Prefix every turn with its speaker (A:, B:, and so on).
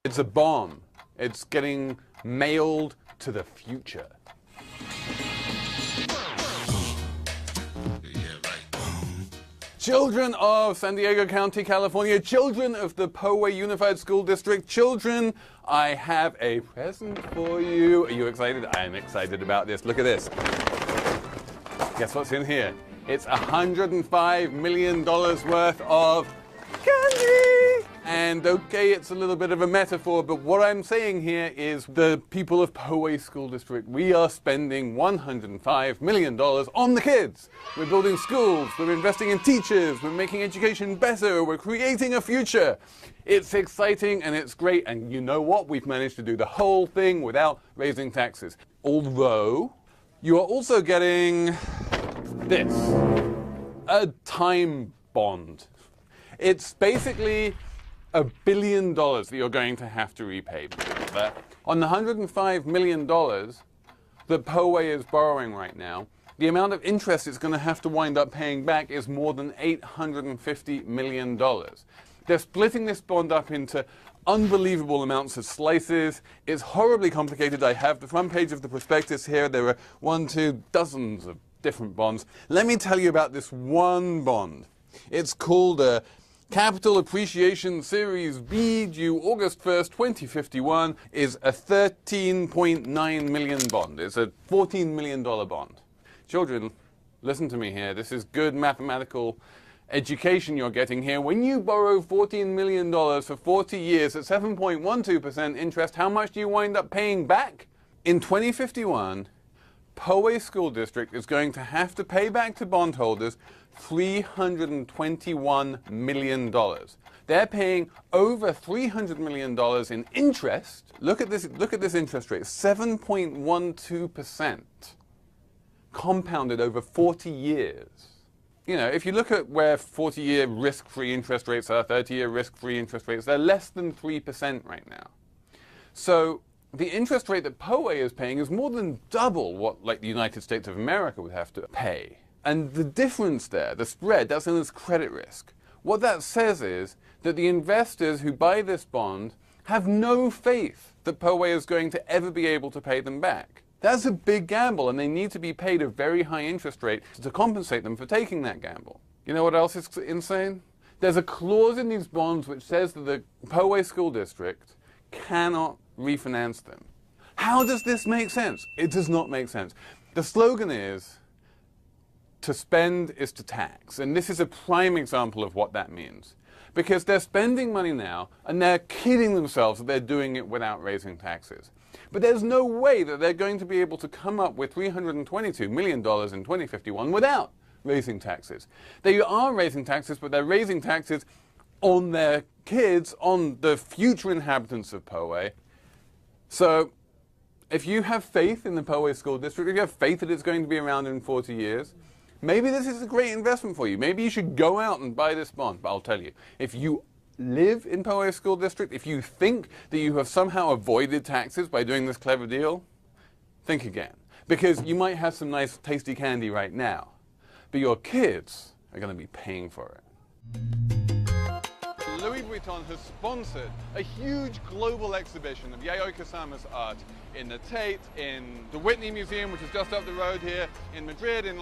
A: It's a bomb. It's getting mailed to the future. Children of San Diego County, California, children of the Poway Unified School District, children, I have a present for you. Are you excited? I am excited about this. Look at this. Guess what's in here? It's $105 million worth of candy! And okay, it's a little bit of a metaphor, but what I'm saying here is the people of Poway School District, we are spending $105 million on the kids. We're building schools, we're investing in teachers, we're making education better, we're creating a future. It's exciting and it's great, and you know what? We've managed to do the whole thing without raising taxes. Although, you are also getting this, a time bond. It's basically $1 billion that you're going to have to repay. But on the $105 million that Poway is borrowing right now, the amount of interest it's going to have to wind up paying back is more than $850 million. They're splitting this bond up into unbelievable amounts of slices. It's horribly complicated. I have the front page of the prospectus here. There are dozens of different bonds. Let me tell you about this one bond. It's called a Capital Appreciation Series B, due August 1st, 2051, is a $13.9 million bond. It's a $14 million bond. Children, listen to me here. This is good mathematical education you're getting here. When you borrow $14 million for 40 years at 7.12% interest, how much do you wind up paying back? In 2051, Poway School District is going to have to pay back to bondholders $321 million. They're paying over $300 million in interest. Look at this interest rate, 7.12%, compounded over 40 years. You know, if you look at where 40-year risk-free interest rates are, 30-year risk-free interest rates, they're less than 3% right now. So the interest rate that Poway is paying is more than double what, like, the United States of America would have to pay. And the difference there, the spread, that's known as credit risk. What that says is that the investors who buy this bond have no faith that Poway is going to ever be able to pay them back. That's a big gamble, and they need to be paid a very high interest rate to compensate them for taking that gamble. You know what else is insane? There's a clause in these bonds which says that the Poway School District cannot refinance them. How does this make sense? It does not make sense. The slogan is, to spend is to tax. And this is a prime example of what that means. Because they're spending money now, and they're kidding themselves that they're doing it without raising taxes. But there's no way that they're going to be able to come up with $322 million in 2051 without raising taxes. They are raising taxes, but they're raising taxes on their kids, on the future inhabitants of Poway. So if you have faith in the Poway School District, if you have faith that it's going to be around in 40 years, maybe this is a great investment for you. Maybe you should go out and buy this bond. But I'll tell you, if you live in Poway School District, if you think that you have somehow avoided taxes by doing this clever deal, think again. Because you might have some nice tasty candy right now, but your kids are going to be paying for it. Louis Vuitton has sponsored a huge global exhibition of Yayoi Kusama's art in the Tate, in the Whitney Museum, which is just up the road here, in Madrid, in